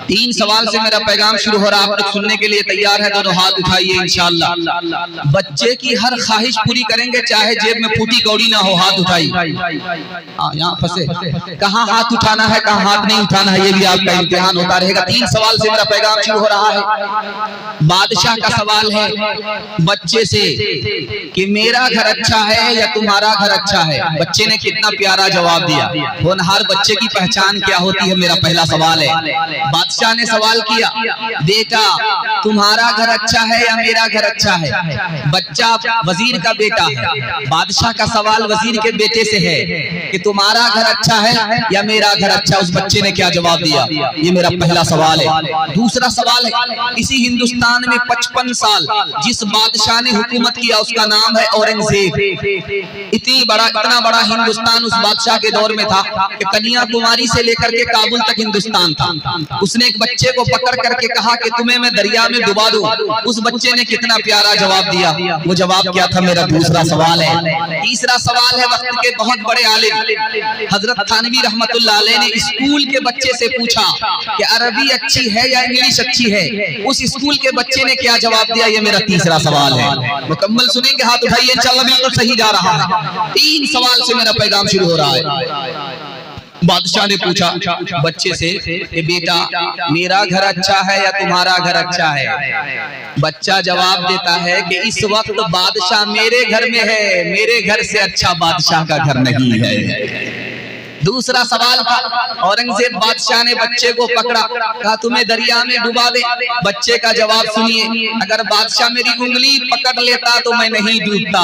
तीन सवाल से मेरा पैगाम शुरू हो रहा है। आप लोग सुनने के लिए तैयार है? दोनों हाथ उठाइए इंशाअल्लाह। बच्चे की हर ख्वाहिश पूरी करेंगे, चाहे जेब में फूटी कौड़ी ना हो। हाथ उठाइए। यहाँ फंसे, कहाँ हाथ उठाना है, कहाँ हाथ नहीं उठाना है, ये भी आपका इम्तिहान होता रहेगा। तीन सवाल से मेरा पैगाम शुरू हो रहा है। बादशाह का सवाल है बच्चे से कि मेरा घर अच्छा है या तुम्हारा घर अच्छा है। बच्चे ने कितना प्यारा जवाब दिया। होनहार बच्चे की पहचान क्या होती है, मेरा पहला सवाल है। बादशाह ने सवाल किया, बेटा तुम्हारा घर अच्छा है या मेरा घर अच्छा है। बच्चा वजीर का बेटा है। बादशाह का सवाल वजीर के बेटे से है कि तुम्हारा घर अच्छा है या मेरा घर अच्छा। उस बच्चे ने क्या जवाब दिया, ये मेरा पहला सवाल है। दूसरा सवाल है, इसी हिंदुस्तान में 55 साल जिस बादशाह ने हुकूमत किया उसका नाम है औरंगजेब। इतना बड़ा हिंदुस्तान उस बादशाह के दौर में था कि कन्याकुमारी से लेकर के काबुल तक हिंदुस्तान था। उसने एक बच्चे को पकड़ करके कहा कि तुम्हें मैं दरिया में डुबा दूं। उस बच्चे ने कितना प्यारा जवाब दिया। वो जवाब क्या था, मेरा दूसरा सवाल है। तीसरा सवाल है, वक्त के बहुत बड़े आलिम हजरत थानवी रहमतुल्लाह अलैह ने स्कूल के बच्चे से पूछा कि अरबी अच्छी है या इंग्लिश अच्छी है। उस स्कूल के बच्चे ने क्या जवाब दिया, ये मेरा तीसरा सवाल है। मुकम्मल सुनेंगे, हाथ उठाइए, इंशाअल्लाह बिल्कुल सही जा रहा है। तीन सवाल से मेरा पैगाम शुरू हो रहा है। बादशाह ने पूछा बच्चे से कि बेटा मेरा घर अच्छा है या तुम्हारा घर अच्छा है। बच्चा जवाब देता है कि इस वक्त बादशाह मेरे घर में है, मेरे घर से अच्छा बादशाह का घर नहीं है। दूसरा सवाल था, औरंगजेब बादशाह ने बच्चे को पकड़ा, कहा तुम्हें दरिया में डुबा दे। बच्चे का जवाब सुनिए, अगर बादशाह मेरी उंगली पकड़ लेता तो मैं नहीं डूबता।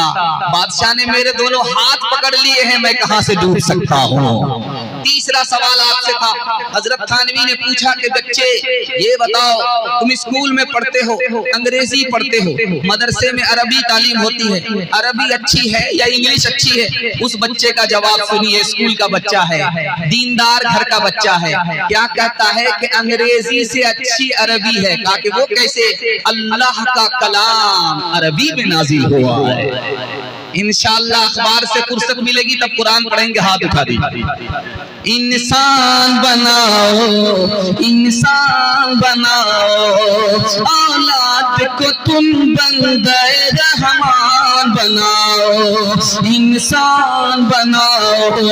बादशाह ने मेरे दोनों हाथ पकड़ लिए हैं, मैं कहां से डूब सकता हूँ। तीसरा सवाल आपसे था, हजरत थानवी ने पूछा कि बच्चे ये बताओ, तुम स्कूल में पढ़ते हो, अंग्रेजी पढ़ते हो, मदरसे में अरबी तालीम होती है, अरबी अच्छी है या इंग्लिश अच्छी है। उस बच्चे का जवाब सुनिए, स्कूल का बच्चा है, दीनदार घर का बच्चा है, क्या कहता है कि अंग्रेजी से अच्छी अरबी है। कहा कि वो कैसे, अल्लाह का कलाम अरबी में नाजिल हुआ है। इंशाअल्लाह अखबार से फुर्सत मिलेगी तब कुरान पढ़ेंगे। हाथ उठा दीजिए। इंसान बनाओ, इंसान बनाओ, औलाद को तुम बंदे रहमान बनाओ। इंसान बनाओ,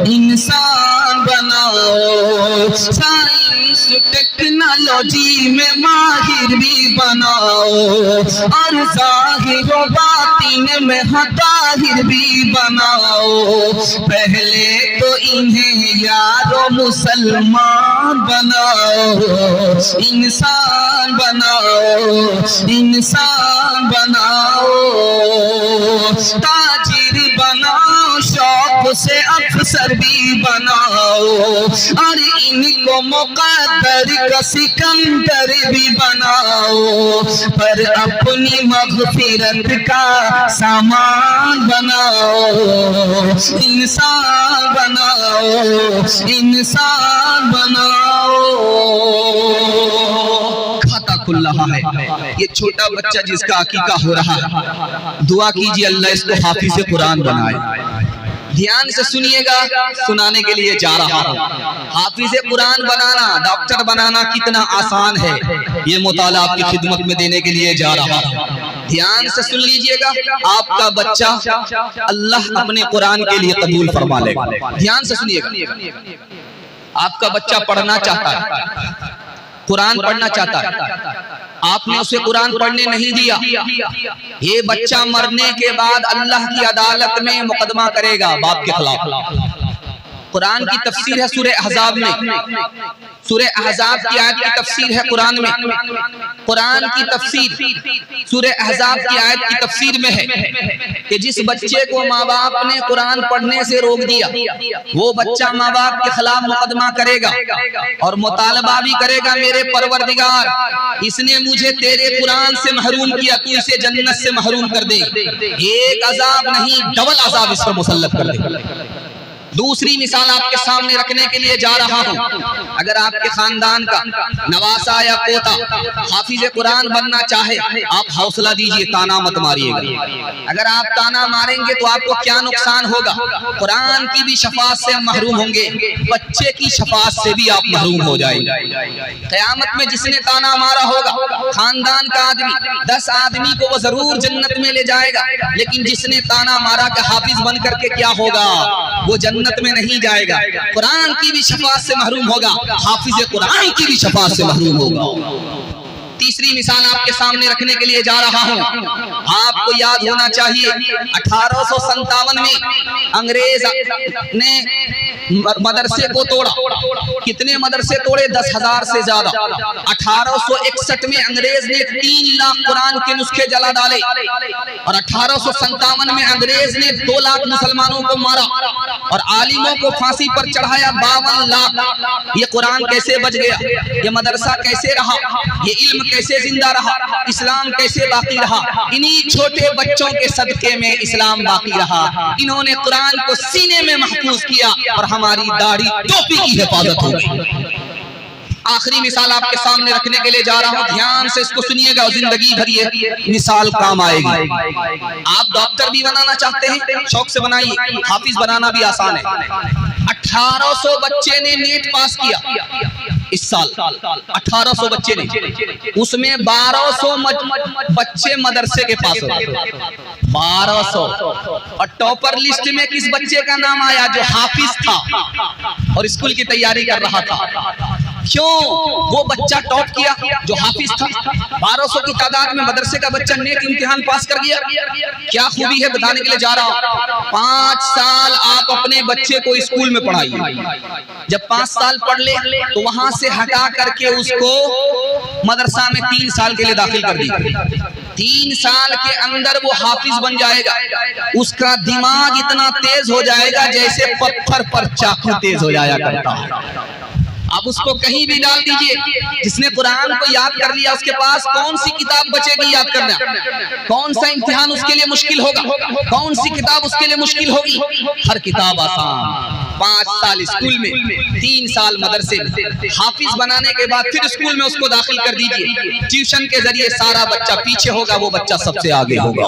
इंसान बनाओ, साइंस टेक्नोलॉजी में माहिर भी बनाओ, और जाहिर व बातिन में हताहिर भी बनाओ। पहले तो इन्हें यारो मुसलमान बनाओ। इंसान बनाओ, इंसान बनाओ, ताजिर बनाओ, शौक से अफसर भी बनाओ, और इनको मुक़द्दर का सिकंदर भी बनाओ। पर अपनी मग़फ़िरत का सामान बनाओ। इंसान बनाओ, इंसान बनाओ। खाता खुल रहा है, ये छोटा बच्चा जिसका अकीका हो रहा है, दुआ कीजिए अल्लाह इसको हाफिज़ कुरान बनाए। ध्यान से सुनिएगा, सुनाने के लिए जा रहा हूँ। हाफिज़े कुरान बनाना, डॉक्टर बनाना कितना आसान है, ये मुताला आपकी खिदमत में देने के लिए जा रहा हूँ। ध्यान से सुन लीजिएगा, आपका बच्चा अल्लाह अपने कुरान के लिए कबूल फरमा लेगा। ध्यान से सुनिएगा, आपका बच्चा पढ़ना चाहता है, कुरान पढ़ना चाहता है, आपने उसे कुरान पढ़ने नहीं दिया, ये बच्चा मरने के बाद अल्लाह की अदालत में मुकदमा करेगा बाप के खिलाफ। कुरान की तफसीर है सूरह अहज़ाब में, सूरह अहज़ाब की आयत की तफसीर है कुरान में। कुरान की तफसीर सूरह अहज़ाब की आयत की तफसीर में है कि जिस बच्चे को माँ बाप ने कुरान पढ़ने से रोक दिया, वो बच्चा माँ बाप के खिलाफ मुकदमा करेगा और मुतालबा भी करेगा, मेरे परवरदिगार इसने मुझे तेरे कुरान से महरूम किया, तू इसे जन्नत से महरूम कर दे। एक अजाब नहीं, डबल अजाब इस पर मुसल्लत कर दे। दूसरी मिसाल आपके सामने रखने के लिए जा रहा हूं। अगर आपके खानदान का नवासा या पोता हाफिज कुरान बनना चाहे, आप हौसला दीजिए, ताना मत मारिएगा। अगर आप ताना मारेंगे तो आपको क्या नुकसान होगा? कुरान की भी शफाअत से महरूम होंगे, बच्चे की शफाअत से भी आप महरूम हो जाएंगे। क़यामत में जिसने ताना मारा होगा, खानदान का आदमी, 10 आदमी को वो जरूर जन्नत में ले जाएगा, लेकिन जिसने ताना मारा कि हाफिज बन करके क्या होगा, वो जन्नत में नहीं जाएगा। कुरान की भी शफाअत से महरूम होगा, हाफिज कुरान की भी शफाअत से महरूम होगा। तीसरी मिसाल आपके सामने रखने के लिए जा रहा हूं। आपको याद होना चाहिए 1857 में अंग्रेज ने मदरसे को तोड़ा। कितने मदरसे तोड़े? 10,000 से ज्यादा। 1861 में अंग्रेज ने 3 लाख कुरान के नुस्खे जला डाले और 1857 में अंग्रेज ने 2 लाख मुसलमानों को मारा और आलिमों को फांसी पर चढ़ाया 52 लाख। ये कुरान कैसे बच गया? ये मदरसा कैसे रहा? ये इल्म कैसे जिंदा रहा? इस्लाम कैसे बाकी रहा? इन्हीं छोटे बच्चों के सदके में इस्लाम बाकी रहा। इन्होंने कुरान को सीने में महफूज किया और हमारी दाढ़ी टोपी की हिफाजत हो गई। आखिरी मिसाल आपके सामने रखने के लिए जा रहा हूं, ध्यान से इसको सुनिएगा और जिंदगी भर ये मिसाल काम आएगी। आप डॉक्टर भी बनाना चाहते हैं, शौक से बनाइए, हाफिज बनाना भी आसान है। 1800 बच्चे ने नेट पास किया इस साल, 1800 बच्चे ने, उसमें 1200 बच्चे मदरसे के पास हो, 1200। और टॉपर लिस्ट में किस बच्चे का नाम आया? जो हाफिज था और स्कूल की तैयारी कर रहा था। क्यों? वो बच्चा टॉप किया जो हाफिज था। 1200 की तादाद में मदरसे का बच्चा नेट इम्तिहान पास कर गया। क्या खूबी है बताने के लिए जा रहा हूं। 5 साल आप अपने बच्चे को स्कूल में पढ़ाइए। जब 5 साल पढ़ ले तो वहां से हटा करके उसको मदरसा में 3 साल के लिए दाखिल कर दी। 3 साल के अंदर वो हाफिज बन जाएगा। उसका दिमाग इतना तेज हो जाएगा जैसे पत्थर पर चाकू तेज हो जाया करता है। आप उसको कहीं भी डाल दीजिए, जिसने कुरान को याद कर लिया उसके पास कौन सी किताब बचेगी याद करना? कौन सा इम्तिहान उसके लिए मुश्किल होगा? कौन सी किताब उसके लिए मुश्किल होगी? हर किताब आसान। 5 साल स्कूल में, 3 साल मदरसे में। हाफिज बनाने के बाद फिर स्कूल में उसको दाखिल कर दीजिए। ट्यूशन के जरिए सारा बच्चा पीछे होगा, वो बच्चा सबसे आगे होगा।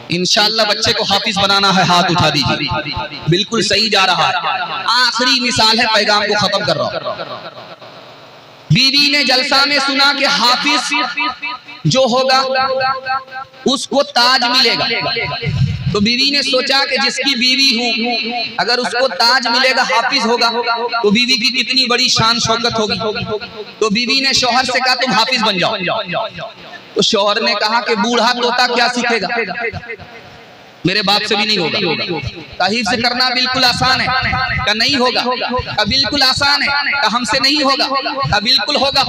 इंशाअल्लाह बच्चे को हाफिज बनाना है, हाथ उठा दीजिए। बिल्कुल सही जा रहा है। आखिरी मिसाल है, पैगाम को खत्म कर रहा हूं। बीवी ने जलसा में सुना कि हाफिज जो होगा उसको ताज मिलेगा। तो बीवी ने सोचा कि जिसकी बीवी हूं, अगर उसको ताज मिलेगा, हाफिज होगा, तो बीवी की कितनी बड़ी शान शौकत होगी। तो बीवी ने शौहर से कहा तुम हाफिज बन जाओ। तो शौहर ने कहा कि बूढ़ा तोता क्या सीखेगा, मेरे बाप से भी नहीं होगा। हिफ्ज़ करना बिल्कुल आसान है, का नहीं होगा। का बिल्कुल आसान है, का हमसे नहीं होगा। का बिल्कुल होगा।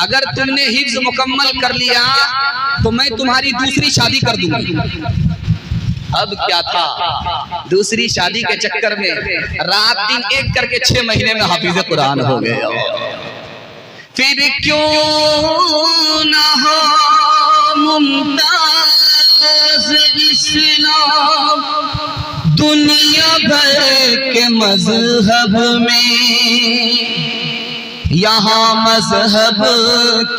अगर तुमने हिफ्ज़ मुकम्मल कर लिया तो मैं तुम्हारी दूसरी शादी कर दूंगी। अब क्या था, दूसरी शादी के चक्कर में रात दिन एक करके 6 महीने में हाफिज़ कुरान हो गए। फिर क्यों ना हो मुमताज इस्लाम दुनिया भर के मजहब में, यहाँ मजहब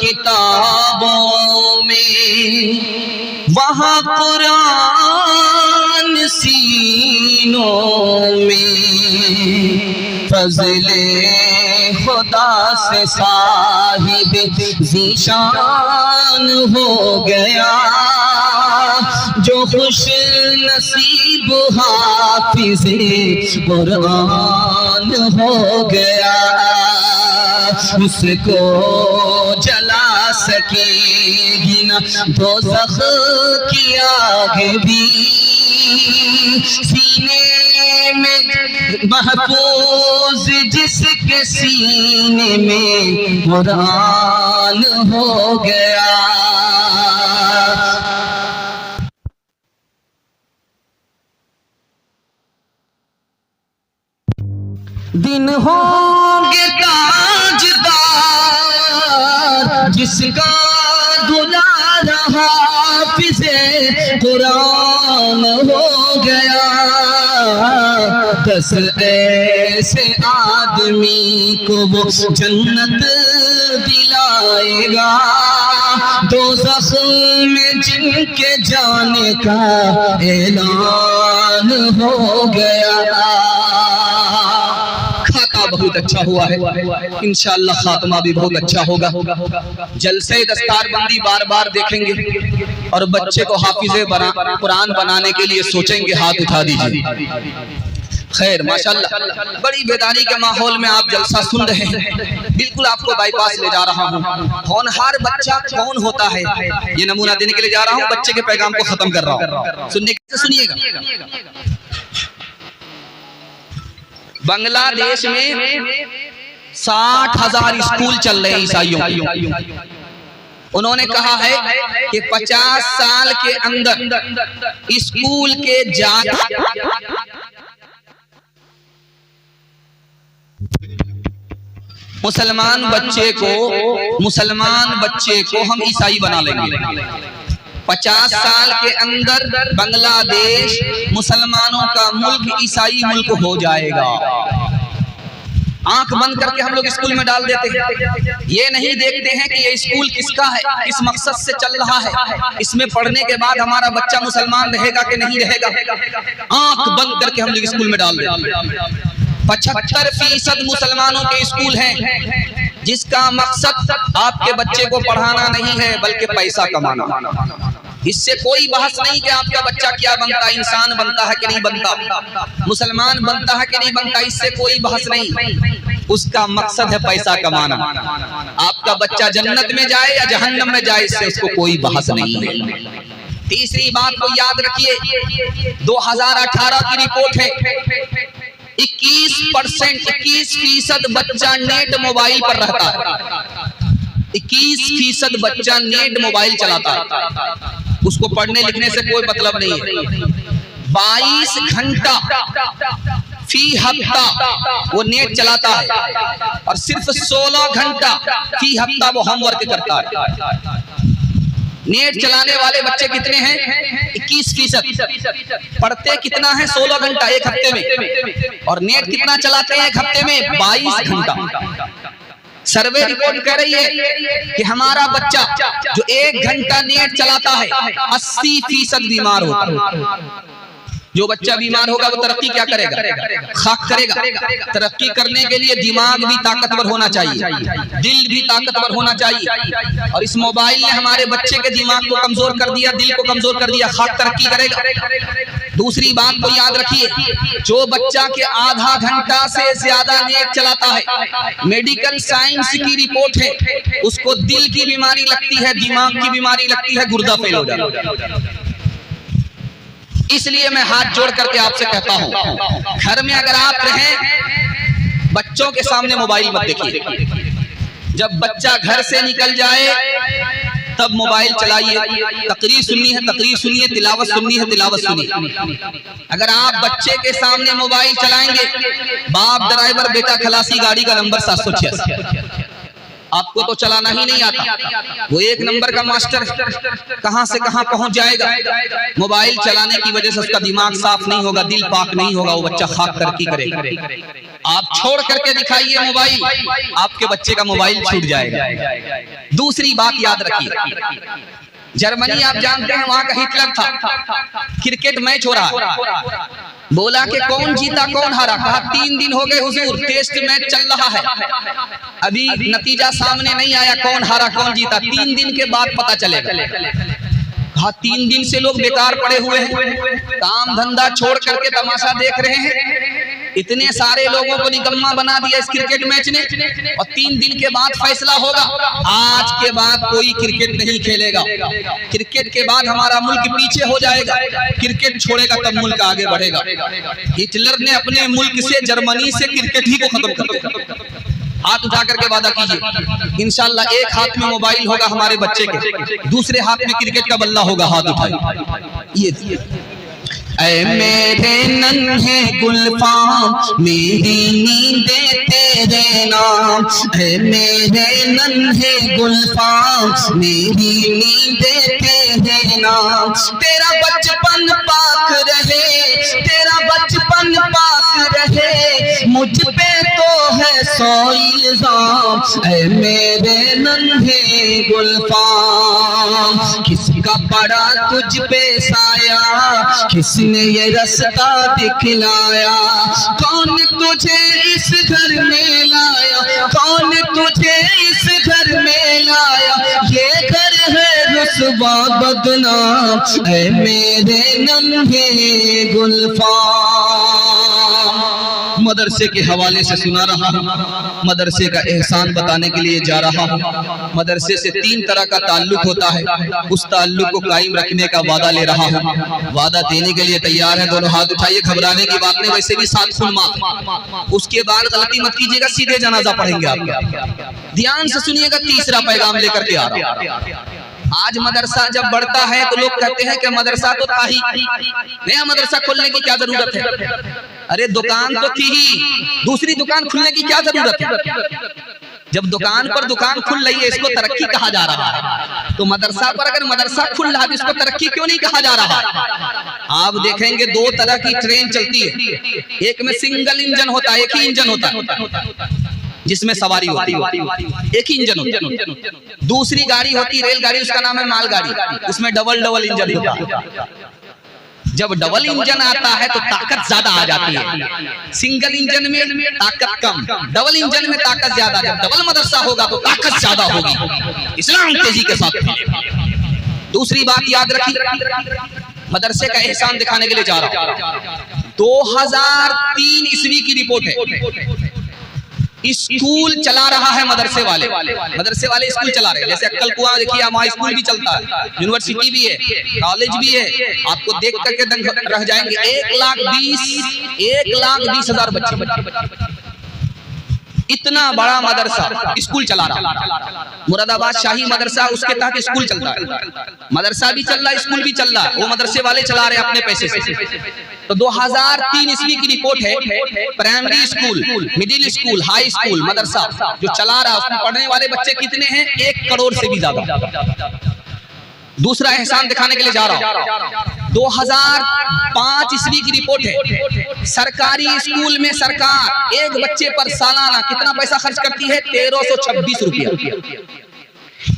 किताबों में, वहाँ कुरान सीनों में। फज़ले खुदा से साहिब ज़ीशान हो गया, जो खुश नसीब हाफिज़े कुरान हो गया। उसको जला सकेगी न दोज़ख की आग भी, सीने में महफूज जिसके सीने में कुरान हो गया। दिन होंगे ताजदार जिसका दुलारा हाफिज़े कुरान हो गया। बस ऐसे आदमी को वो जन्नत दिलाएगा, दोज़ख में जिनके जाने का ऐलान हो गया। खाता बहुत अच्छा हुआ है, इंशाअल्लाह खात्मा भी बहुत अच्छा होगा। जलसे दस्तारबंदी बार बार देखेंगे और बच्चे को हाफिज़े कुरान बनाने के लिए सोचेंगे, हाथ उठा दीजिए। खैर माशाअल्लाह, बड़ी बेदारी के माहौल में आप जलसा सुन रहे हैं। बिल्कुल आपको बाईपास ले जा रहा हूँ। होनहार बच्चा कौन होता है, ये नमूना देने के लिए जा रहा हूँ। बच्चे के पैगाम को खत्म कर रहा हूँ, सुनिएगा। बांग्लादेश में 60,000 स्कूल चल रहे हैं ईसाइयों के। उन्होंने कहा है कि 50 साल के अंदर स्कूल के मुसलमान बच्चे को हम ईसाई बना लेंगे। 50 साल के अंदर बांग्लादेश मुसलमानों का मुल्क ईसाई मुल्क हो जाएगा। आंख बंद करके हम लोग स्कूल में डाल देते हैं। ये नहीं देखते हैं कि ये स्कूल किसका है, किस मकसद से चल रहा है, इसमें पढ़ने के बाद हमारा बच्चा मुसलमान रहेगा कि नहीं रहेगा। आंख बंद करके हम लोग स्कूल में डाल देते हैं। 75% मुसलमानों के स्कूल हैं जिसका मकसद आपके बच्चे को पढ़ाना नहीं है बल्कि पैसा कमाना। इससे कोई बहस नहीं कि आपका बच्चा क्या बनता है, इंसान बनता है कि नहीं बनता, मुसलमान बनता है कि नहीं बनता, इससे कोई बहस नहीं। उसका मकसद है पैसा कमाना। आपका बच्चा जन्नत में जाए या जहन्नम में जाए, इससे उसको कोई बहस नहीं है। तीसरी बात को याद रखिए, 2018 की रिपोर्ट है, 21% बच्चा नेट मोबाइल पर रहता है। 21% बच्चा नेट मोबाइल चलाता है, उसको पढ़ने लिखने से कोई मतलब नहीं है। 22 घंटा फी हफ्ता वो नेट चलाता है और सिर्फ 16 घंटा फी हफ्ता वो होमवर्क करता है। नेट चलाने वाले बच्चे कितने हैं? 21%। पढ़ते कितना है? 16 घंटा एक हफ्ते में। और नेट कितना चलाते हैं एक हफ्ते में? 22 घंटा। सर्वे रिपोर्ट कह रही है कि हमारा बच्चा जो 1 घंटा नेट चलाता है 80% बीमार होता है। जो बच्चा बीमार होगा वो तरक्की क्या करेगा? खाक करेगा। तरक्की करने के लिए दिमाग भी ताकतवर होना चाहिए, दिल भी ताकतवर होना चाहिए। और इस मोबाइल ने हमारे बच्चे के दिमाग को कमजोर कर दिया, दिल को कमजोर कर दिया। खाक तरक्की करेगा। दूसरी बात को याद रखिए, जो बच्चा के आधा घंटा से ज्यादा नेट चलाता है, मेडिकल साइंस की रिपोर्ट है, उसको दिल की बीमारी लगती है, दिमाग की बीमारी लगती है, गुर्दा फेल हो जाता है। इसलिए मैं हाथ जोड़ करके आपसे कहता हूं, घर में अगर आप रहें, बच्चों के सामने मोबाइल मत देखिए। जब बच्चा घर से निकल जाए तब मोबाइल चलाइए। तकरीर सुननी है तकरीर सुनिए, तिलावत सुननी है तिलावत सुनिए। अगर आप बच्चे के सामने मोबाइल चलाएंगे, बाप ड्राइवर बेटा खलासी गाड़ी का नंबर 786, आपको तो चलाना ही नहीं आता, वो 1 नंबर का मास्टर कहां से कहां पहुंच जाएगा। मोबाइल चलाने की वजह से उसका दिमाग साफ नहीं होगा, दिल पाक नहीं होगा, वो बच्चा खाक तरक्की करेगा। आप छोड़ करके दिखाइए मोबाइल, आपके बच्चे का मोबाइल छूट जाएगा। दूसरी बात याद रखिए, जर्मनी आप जानते हैं वहां का हिटलर था। क्रिकेट मैच हो रहा है, बोला कि कौन जीता कौन हारा, कहा 3 दिन हो गए हुजूर, टेस्ट मैच चल रहा है, अभी नतीजा सामने नहीं आया, कौन हारा कौन जीता, 3 दिन के बाद पता चलेगा। हाँ, 3 दिन से लोग बेकार पड़े हुए हैं, काम धंधा छोड़ करके तमाशा देख रहे हैं। इतने सारे लोगों को निकम्मा बना दिया इस क्रिकेट मैच ने, और 3 दिन के बाद फैसला होगा। आज के बाद कोई क्रिकेट नहीं खेलेगा, क्रिकेट के बाद हमारा मुल्क पीछे हो जाएगा, क्रिकेट छोड़ेगा तब मुल्क आगे बढ़ेगा। हिटलर ने अपने मुल्क से, जर्मनी से क्रिकेट ही को खत्म कर दिया। हाथ उठा करके वादा कीजिए, इंशाल्लाह एक हाथ में मोबाइल होगा हमारे बच्चे के, दूसरे हाथ में क्रिकेट का बल्ला होगा। हाथ उठाइए। ये ऐ मेरे नन्हे गुलफाम मेरी नींदें तेरे नाम, ऐ मेरे नन्हे गुलफाम मेरी नींदें तेरे नाम। तेरा बचपन पाक रहे, तेरा बचपन पाक रहे, मुझ पे तो है 100 इल्जाम, ऐ मेरे नन्हे गुलफाम। किसका पड़ा तुझ पे साया, किसने ये रास्ता दिखलाया, कौन तुझे इस घर में लाया, कौन तुझे इस घर में लाया, ये घर है रुसवा बदनाम, ऐ मेरे नन्हे गुलफाम। मदरसे के हवाले से सुना रहा हूँ, मदरसे का एहसान बताने के लिए जा रहा हूँ। मदरसे से 3 तरह का ताल्लुक होता है, उस ताल्लुक को कायम रखने का वादा ले रहा हूँ। वादा देने के लिए तैयार है, दोनों हाथ उठाइए, घबराने की बात नहीं, वैसे भी 7 खून माफ। उसके बाद गलती मत कीजिएगा, सीधे जनाजा पढ़ेंगे आप। ध्यान से सुनिएगा, तीसरा पैगाम लेकर के आ रहा हूँ। आज मदरसा जब बढ़ता है तो लोग कहते हैं कि मदरसा तो था ही, नया मदरसा खोलने की क्या जरूरत है। अरे दुकान तो थी ही, दूसरी दुकान खुलने की क्या जरूरत है। जब दुकान पर दुकान खुल रही है, इसको तरक्की कहा जा रहा है। तो मदरसा पर अगर मदरसा खुल रहा है तो इसको तरक्की क्यों नहीं कहा जा रहा। आप देखेंगे 2 तरह की ट्रेन चलती है, एक में सिंगल इंजन होता है, एक ही इंजन होता है जिसमें सवारी होती है, एक ही इंजन होता है। दूसरी गाड़ी होती है रेलगाड़ी, उसका नाम है मालगाड़ी, उसमें डबल इंजन होता है। जब डबल इंजन आता है तो ताकत ज्यादा आ जाती है, सिंगल इंजन में ताकत कम, डबल इंजन में ताकत ज्यादा। जब डबल मदरसा होगा तो ताकत ज्यादा होगी, इस्लाम तेजी के साथ। दूसरी बात याद रखिए, मदरसे का एहसान दिखाने के लिए जा रहा हूं। 2003 ईस्वी की रिपोर्ट है, स्कूल चला रहा है मदरसे वाले स्कूल चला रहे हैं। जैसे अक्कल कुआं देखिए, वहाँ स्कूल भी चलता है, यूनिवर्सिटी भी है, कॉलेज भी है। आपको देख करके दंग रह जाएंगे। 1,20,000 बच्चे, इतना बड़ा मदरसा स्कूल चला रहा। मुरादाबाद शाही मदरसा, उसके तहत स्कूल चलता है। मदरसा भी चल रहा है, स्कूल भी चल रहा है, वो मदरसे वाले चला रहे हैं अपने पैसे से। तो 2003 ईस्वी की रिपोर्ट है, primary school, middle school, high school मदरसा जो चला रहा है, उसमें पढ़ने वाले बच्चे कितने हैं? 1 करोड़ से भी ज्यादा। दूसरा एहसान दिखाने के लिए जा रहा हूं। 2005 ईस्वी की रिपोर्ट है, सरकारी स्कूल में सरकार एक बच्चे पर सालाना कितना पैसा खर्च करती है? 1326 रुपया,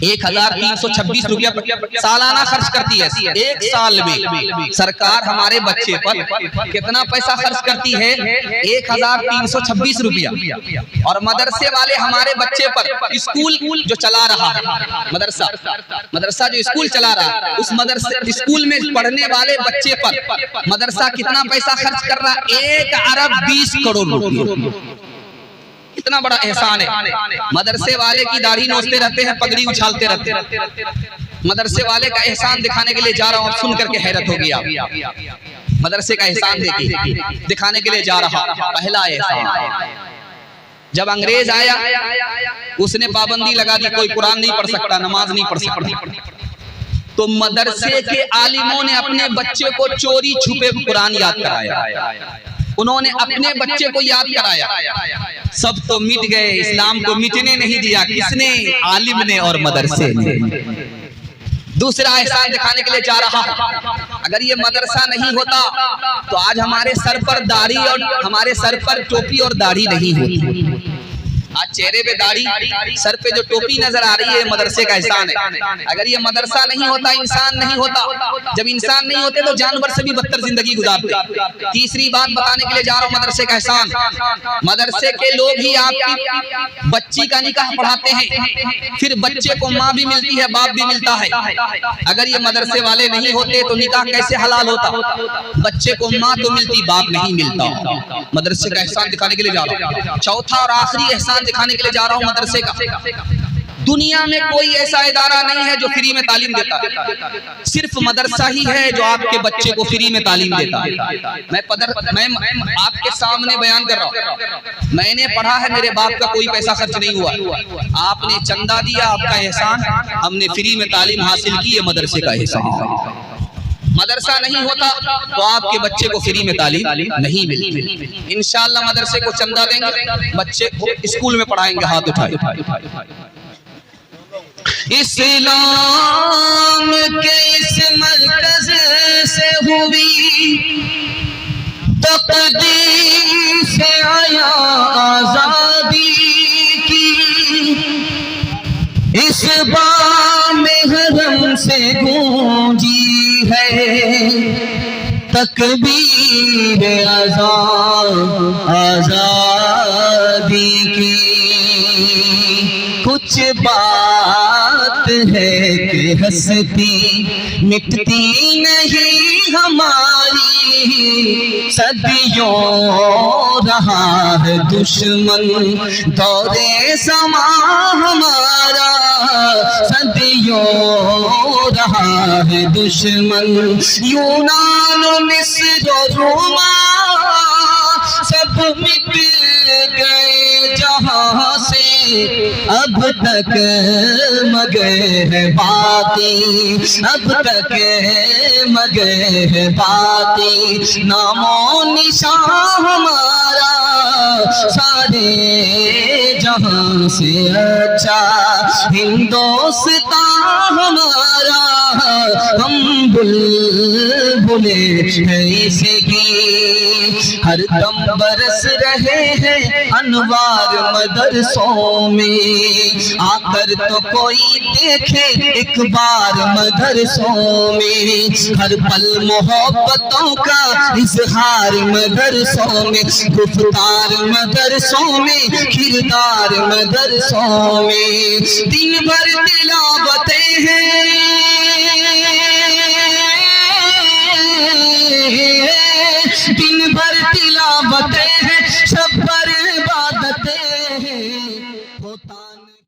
1326 रुपया सालाना खर्च करती है। एक साल में सरकार हमारे बच्चे पर कितना पैसा खर्च करती है? 1326 रुपया। और मदरसे वाले हमारे बच्चे पर स्कूल जो चला रहा है, मदरसा जो स्कूल चला रहा है, उस मदरसे स्कूल में पढ़ने वाले बच्चे पर मदरसा कितना पैसा खर्च कर रहा है? 1,20 करोड़ रुपया। इतना बड़ा एहसान है। मदरसे वाले की दाढ़ी नोचते रहते हैं, पगड़ी उछालते रहते हैं। मदरसे वाले का एहसान दिखाने के लिए जा रहा हूँ, सुन करके हैरत होगी आप। मदरसे का एहसान देखिए, दिखाने के लिए जा रहा। पहला एहसान, जब अंग्रेज आया उसने पाबंदी लगा दी, कोई कुरान नहीं पढ़ सकता, नमाज नहीं पढ़ सकता। तो मदरसे के आलिमों ने अपने बच्चे को चोरी छुपे कुरान याद कराया, उन्होंने अपने बच्चे को याद कराया। सब तो मिट गए, इस्लाम को मिटने नहीं दिया। किसने? आलिम ने और मदरसे ने। दूसरा एहसान दिखाने के लिए जा रहा हूं, अगर ये मदरसा नहीं होता तो आज हमारे सर पर दाढ़ी और हमारे सर पर टोपी और दाढ़ी नहीं होती। आज चेहरे पे दाढ़ी, सर पे जो टोपी नजर आ रही है, मदरसे का एहसान है। अगर ये मदरसा नहीं होता, इंसान नहीं होता। जब इंसान नहीं होते तो जानवर से भी बदतर जिंदगी गुजारते। तीसरी बात बताने के लिए जा रहा हूँ, मदरसे का एहसान। मदरसे के लोग ही आपकी बच्ची का निकाह पढ़ाते हैं, फिर बच्चे को माँ भी मिलती है, बाप भी मिलता है। अगर ये मदरसे वाले नहीं होते तो निकाह कैसे हलाल होता? बच्चे को माँ तो मिलती, बाप नहीं मिलता। मदरसे का एहसान दिखाने के लिए जा रहा हूँ। चौथा और आखिरी एहसान दिखाने के लिए जा रहा हूं मदरसे का। दुनिया में कोई ऐसा इदारा नहीं है जो फ्री में तालीम देता है, सिर्फ मदरसा ही है जो आपके बच्चे को फ्री में तालीम देता है। मैं आपके सामने बयान कर रहा हूं, मैंने पढ़ा है, मेरे बाप का कोई पैसा खर्च नहीं हुआ। आपने चंदा दिया, आपका एहसान, हमने फ्री में तालीम हासिल की, है मदरसे का एहसान। मदरसा नहीं होता तो आपके बच्चे को फ्री में तालीम नहीं मिलती। इंशाअल्लाह मदरसे को चंदा देंगे, बच्चे को स्कूल में पढ़ाएंगे। हाथ उठाए। इस्लाम के इस मरकज से हुई तकदीर से आया आजादी की, इस बामे हरम से गूंजी है तकबीर आजादी की। कुछ बात है कि हंसती मिटती नहीं हमारी, सदियों रहा है दुश्मन दौरे समा हमारा, सदियों रहा है दुश्मन। यूनान मिस्र रोमा सब मिट गए जहां से, अब तक मगर है बातें, अब तक मगर है बातें। नामो निशान हमारा सारे जहां से अच्छा, हिंदुस्तान हमारा हम बुलबुले हैं इसकी। हर दम बरस रहे हैं अनवार मदरसों में, आकर तो कोई देखे एक बार मदरसों में। हर पल मोहब्बतों का इजहार मदरसों में, गुफ्तार मदरसों में, किरदार मदरसों में। दिन भर तिलावतें हैं